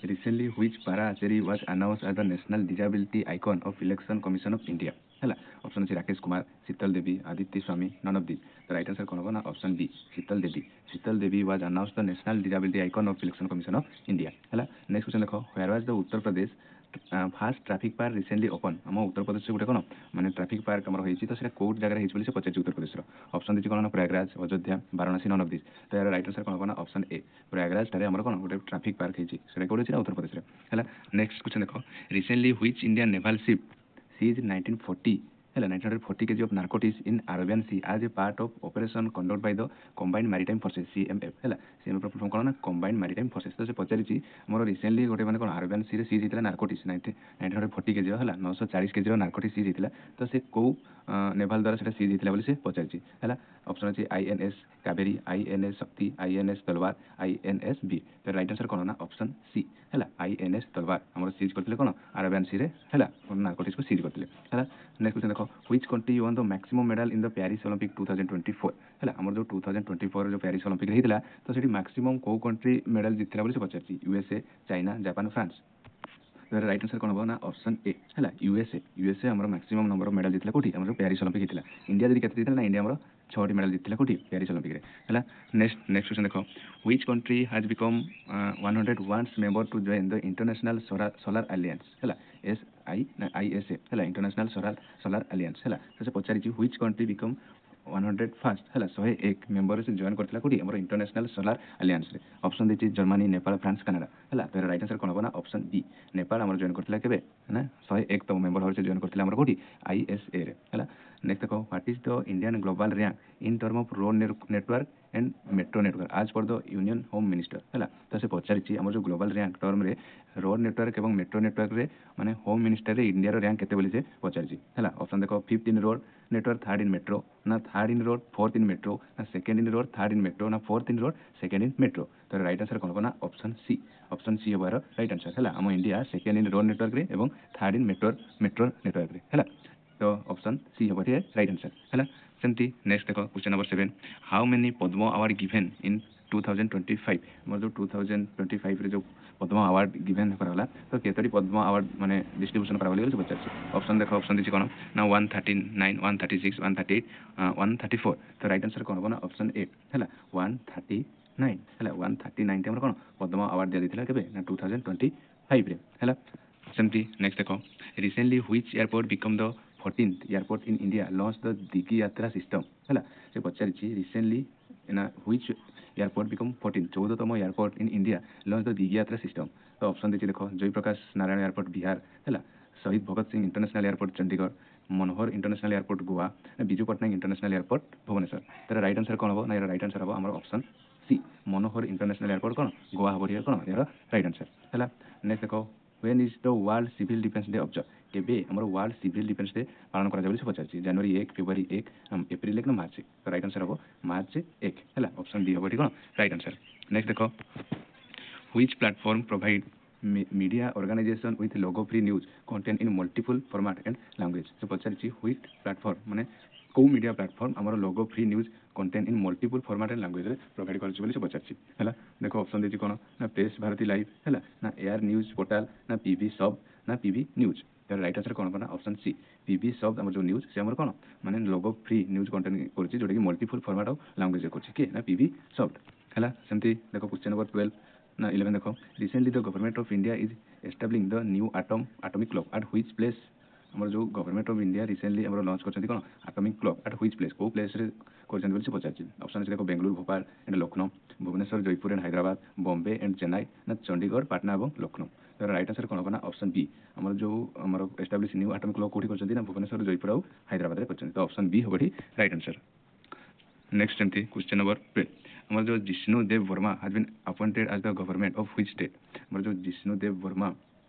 recently which para Achari was announced as the national disability icon of election commission of India ହେଲା option ଅଛି ରାକେଶ କୁମାର ଶୀତଲ ଦେବୀ ଆଦିତ୍ୟ ସ୍ୱାମୀ none of these ତ right answer କ'ଣ ହେବ ନା option B Sheetal Devi was announced the national disability icon of election commission of India ହେଲା next question ଦେଖ where was the Uttar Pradesh fast traffic park recently open आम उत्तर प्रदेश गोटे कौन माने ट्राफिक पार्क आम होती तो से कौ जगह होती पचार उत्तर प्रदेश ऑप्शन दी कौन Prayagraj Ayodhya Varanasi none of this तो यार राइट आंसर कौन ना ऑप्शन ए प्रयागराज ठारे आम कौन गोटे ट्राफिक पार्क होती है कौन अच्छी उत्तर प्रदेश है नेक्स्ट क्वेश्चन देख recently which Indian naval ship sees 1940 ହେଲା 1940 kg of narcotics in Arabian Sea as a part of operation conducted by the combined maritime forces CMF ହେଲା CMF ର ଫର୍ମ କଣ ନା combined maritime forces ତ ସେ ପଚାରିଛି ଆମର ରିସେଣ୍ଟଲି ଗୋଟେ ମାନେ କଣ ଆରବିଆନ୍ ସି ରେ ସିଜ୍ ହେଇଥିଲା ନାର୍କୋଟିକ୍ସ 1940 kg ହେଲା 940 kg ର ନାର୍କୋଟିକ୍ସ ସିଜ୍ ହେଇଥିଲା ତ ସେ କୋଉ ନେଭାଲ ଦ୍ୱାରା ସେଟା ସିଜ୍ ହେଇଥିଲା ବୋଲି ସେ ପଚାରିଛି ହେଲା ଅପସନ୍ ଅଛି INS କାବେରୀ INS ଶକ୍ତି INS ତଲୱାର INS ବି ତ ରାଇଟ୍ ଆନ୍ସର କଣ ନା ଅପସନ୍ ସି ହେଲା INS ତଲୱାର ଆମର ସିଜ୍ କରିଥିଲେ କଣ ଆରବିଆନ୍ ସି ରେ ହେଲା ନାର୍କୋଟିକ୍ସ କୁ ସିଜ୍ କରିଥିଲେ ହେଲା नेक्स्ट क्वेश्चन देखो which country one the maximum medal in the Paris Olympic 2024 है आम जो 2024 जो पेरिस ओलंपिक होता तो से मैक्सिमम कौ कंट्री मेडल जीतला बोली से पचार USA चाइना जापान फ्रांस तो राइट आंसर कौन हम ना ऑप्शन ए है यूएसए आम मैक्सिमम नंबर ऑफ मेडल जीतला कौटी आम जो पेरिस ओलंपिक होता इंडिया जब केते जीतला ना इंडिया आम 6टी मेडल जीतला कौटी पेरिस ओलंपिक है नेक्स्ट क्वेश्चन देखो which country has become 101st member to join the International solar Alliance है ISA है इंटरनेशनल सोलार अलायंस है तो से पचारि व्हिच कंट्री बिकम 101st है 101 मेंबर से जॉइन करथिला कोठी हमर इंटरनेशनल सोलार अलायंस रे ऑप्शन देछि जर्मनी नेपाल फ्रांस कनाडा है तो राइट आंसर कोन होना ऑप्शन बी नेपाल हमर जॉइन करथिला केबे ना 101 तम मेंबर हर से जॉइन करथिला हमर कोठी ISA रे है नेक्स्ट देखो what is the Indian global rank in term of road network and metro network आज पर द यूनियन होम मिनिस्टर है तो से पचारि हमर जो ग्लोबल रैंक टर्म रे रोड नेटवर्क एवं मेट्रो नेटवर्क रे माने होम मिनिस्टर रे इंडिया रो रैंक केते बोली से पचारि है ऑप्शन देखो 5th इन रोड नेटवर्क 3rd इन मेट्रो ना 3rd इन रोड 4th इन मेट्रो ना 2nd इन रोड 3rd इन मेट्रो ना 4th इन रोड 2nd इन मेट्रो तो राइट आंसर कौन होना ऑप्शन सी होबार राइट आंसर है आम इंडिया 2nd इन रोड नेटवर्क रे एवं 3rd इन मेट्रो नेटवर्क रे है तो ऑप्शन सी होगा राइट आंसर है सेमती नेक्स्ट देखो question number 7 how many Padma award given in 2025 मोर जो 2025 रे जो पद्म अवार्ड गिवन कराला तो केतरी पद्म अवार्ड माने डिस्ट्रीब्यूशन कराबली बोली पचार ऑप्शन देखो ऑप्शन दिछि कोन ना 139 136 138 134 तो राइट आंसर कोन होना ऑप्शन ए हैला 139 हैला 139 ते हमर कोन पद्म अवार्ड दिया दिथिला केबे ना 2025 रे हैला सेमती नेक्स्ट देखो recently which airport become the 14th airport in India launch the Digi Yatra system है से पचारि रिसेंटली ना व्हिच एयरपोर्ट बिकम 14तम airport in India launch the Digi Yatra system तो ऑप्शन देखिए देखो जयप्रकाश नारायण एयरपोर्ट बिहार है Shaheed Bhagat Singh international airport Chandigarh Manohar international airport Goa Biju Patnaik international airport Bhubaneswar तो राइट आंसर कौन हम ना राइट आंसर हम आम option C Manohar international Airport कौन गोवा हम कौन यार राइट आंसर है नेक्स्ट देखो when is the world civil defence day observe केबे हमर वर्ल्ड सिविल डिफेंस डे पालन करा जाबली से पचारछि जनवरी 1 फरवरी 1 अप्रैल 1 ना मार्च 1 तो राइट आंसर हो मार्च 1 हैला ऑप्शन डी होबो ठीक कोन राइट आंसर नेक्स्ट देखो which platform provide media organization with logo free news content in multiple format and language से पचारछि व्हिच प्लेटफॉर्म माने को मीडिया प्लेटफॉर्म हमर लोगो free news content in multiple format and language रे provide करछि बोली से पचारछि हैला देखो ऑप्शन देछि कोन ना प्रेस भारती लाइव हैला ना एयर न्यूज पोर्टल ना पीवी सब ना पीवी न्यूज तो राइट आंसर कोन बना ऑप्शन सी पीवी सब हमर जो न्यूज से हमर कोन माने लोगो फ्री न्यूज कंटेंट करछि जोडा कि मल्टीपल फॉर्मेट ऑफ लैंग्वेज रे करछि के ना पीवी सब हैला सेमती देखो क्वेश्चन नंबर 12 ना 11 देखो recently the government of India is establishing the new atomic clock at which place हमर जो गवर्नमेंट ऑफ इंडिया रिसेंटली हमर लॉन्च करछथि कोन atomic clock at which place को प्लेस रे करछथि बोली से पचारछि ऑप्शन अछि देखो Bengaluru Bhopal and Lucknow Bhubaneswar Jaipur and Hyderabad Bombay and Chennai ना चंडीगढ़ पटना एवं लखनऊ तो राइट आंसर कोन होना ऑप्शन बी हमर जो हमर एस्टैब्लिश न्यू एटॉमिक क्लॉक कोठी करछथि ना भुवनेश्वर जयपुर और हैदराबाद रे करछथि तो ऑप्शन बी होबडी राइट आंसर नेक्स्ट एमती क्वेश्चन नंबर 12 हमर जो Jishnu Dev Varma has been appointed as the government of which state हमर जो जिष्णु देव वर्मा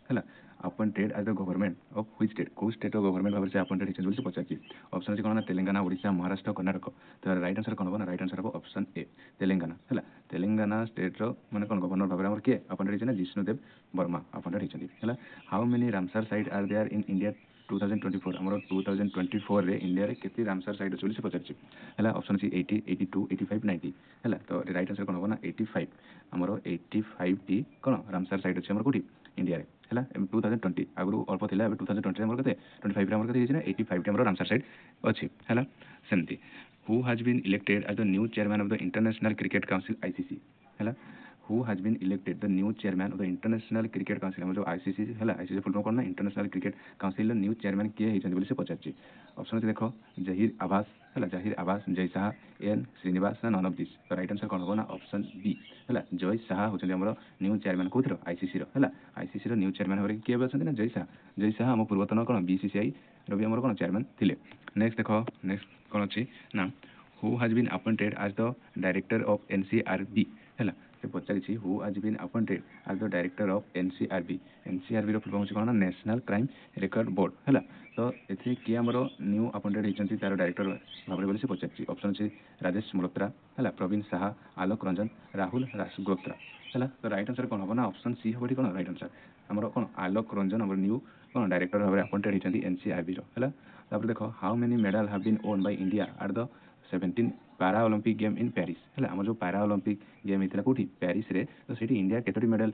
हैला appointed as the government of which state को स्टेट ऑफ गवर्नमेंट भाबरे से अपॉइंटेड हिचन बोली पचारछि ऑप्शन अछि कोन तेलंगाना ओडिशा महाराष्ट्र कर्नाटक तो राइट आंसर कोन होना राइट आंसर हो ऑप्शन ए तेलंगाना हैला तेलंगाना स्टेट रो माने कोन गवर्नर भाबरे हमर के अपॉइंटेड हिचन जिष्णु देव वर्मा अपॉइंटेड हिचन हैला how many Ramsar site are there in India 2024 ଆମର 2024 ରେ ଇଣ୍ଡିଆରେ କେତେ ରାମସାର ସାଇଟ୍ ଅଛି ବୋଲି ସେ ପଚାରିଛି ହେଲା ଅପସନ୍ ଅଛି 80 82 85 90 ହେଲା ତ ରାଇଟ୍ ଆନ୍ସର କ'ଣ ହେବ ନା 85 ଆମର 85 ଟି କ'ଣ ରାମସାର ସାଇଟ୍ ଅଛି ଆମର କୋଉଠି ଇଣ୍ଡିଆରେ ହେଲା 2020 ଆଗରୁ ଅଳ୍ପ ଥିଲା ଏବେ 2020 ରେ ଆମର କେତେ 25 ରେ ଆମର କେତେ ହେଇଛି ନା 85 ଟି ଆମର ରାମସାର ସାଇଟ୍ ଅଛି ହେଲା ସେମିତି who has been elected as the new chairman of the International Cricket Council ICC ହେଲା who has been elected the new chairman of the International Cricket Council ଆମର जो ICC ହେଲା ICC ଫୁଲ୍ ଫର୍ମ କ'ଣ ନା International Cricket Council ର new chairman କିଏ ହେଇଛନ୍ତି ବୋଲି ସେ ପଚାରିଛି ଅପସନ୍ ଅଛି ଦେଖ ଜହିର ଆବାସ ହେଲା ଜହିର ଆବାସ ଜୟ ଶାହା ଏନ୍ ଶ୍ରୀନିବାସ ନା ନନ୍ ଅଫ୍ ଦିସ୍ ତ ରାଇଟ୍ ଆନ୍ସର କ'ଣ ହେବ ନା ଅପସନ୍ ବି ହେଲା ଜୟ ଶାହା ହେଉଛନ୍ତି ଆମର ନ୍ୟୁ ଚେୟାରମ୍ୟାନ୍ କୋଉଥିର ICC ର ହେଲା ICC ର ନ୍ୟୁ ଚେୟାରମ୍ୟାନ୍ ଭାବରେ କିଏ ଅଛନ୍ତି ନା ଜୟ ଶାହା ଆମ ପୂର୍ବତନ କ'ଣ BCCI ର ବି ଆମର କ'ଣ ଚେୟାରମ୍ୟାନ୍ ଥିଲେ ନେକ୍ସଟ ଦେଖ ନେକ୍ସଟ କ'ଣ ଅଛି ନା who has been appointed as the director of NCRB ହେଲା ସେ ପଚାରିଛି who has been appointed as the director of NCRB ର ଫୁଲ୍ ଫର୍ମ ହେଉଛି କ'ଣ ନା ନ୍ୟାସନାଲ୍ କ୍ରାଇମ୍ ରେକର୍ଡ ବୋର୍ଡ଼ ହେଲା ତ ଏଥିରେ କିଏ ଆମର ନ୍ୟୁ ଆପଏଣ୍ଟେଡ୍ ହେଇଛନ୍ତି ତାର ଡାଇରେକ୍ଟର ଭାବରେ ବୋଲି ସେ ପଚାରିଛି ଅପସନ୍ ଅଛି ରାଜେଶ ମଲ୍ହୋତ୍ରା ହେଲା ପ୍ରବୀଣ ଶାହା ଆଲୋକ ରଞ୍ଜନ ରାହୁଲ ରାଜଗ୍ରୋତ୍ରା ହେଲା ତ ରାଇଟ୍ ଆନ୍ସର କ'ଣ ହେବ ନା ଅପସନ୍ ସି ହେବ ଏଠି କ'ଣ ରାଇଟ୍ ଆନ୍ସର ଆମର କ'ଣ ଆଲୋକ ରଞ୍ଜନ ଆମର ନ୍ୟୁ କ'ଣ ଡାଇରେକ୍ଟର ଭାବରେ ଆପଏଣ୍ଟେଡ୍ ହେଇଛନ୍ତି NCRB ର ହେଲା ତାପରେ ଦେଖ how many medal have been won by India at the 17 para Olympic game in Paris ହେଲା ଆମର ଯେଉଁ ପାରା ଅଲିମ୍ପିକ୍ ଗେମ୍ ହେଇଥିଲା କୋଉଠି ପ୍ୟାରିସ୍ରେ ତ ସେଇଠି ଇଣ୍ଡିଆ କେତୋଟି ମେଡାଲ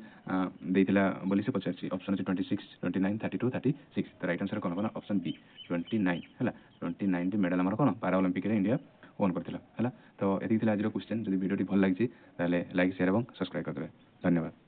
ଦେଇଥିଲା ବୋଲି ସେ ପଚାରିଛି ଅପସନ୍ ଅଛି 26 29 32 36 ତ ରାଇଟ୍ ଆନ୍ସର କ'ଣ ହେବ ନା ଅପସନ୍ ବି 29 ହେଲା 29 ଟି ମେଡାଲ ଆମର କ'ଣ ପାରା ଅଲିମ୍ପିକ୍ରେ ଇଣ୍ଡିଆ ଓନ୍ କରିଥିଲା ହେଲା ତ ଏତିକି ଥିଲା ଆଜିର କ୍ୱେଶ୍ଚନ୍ ଯଦି ଭିଡ଼ିଓଟି ଭଲ ଲାଗିଛି ତାହେଲେ ଲାଇକ୍ ସେୟାର ଏବଂ ସବସ୍କ୍ରାଇବ୍ କରିଦେବେ ଧନ୍ୟବାଦ।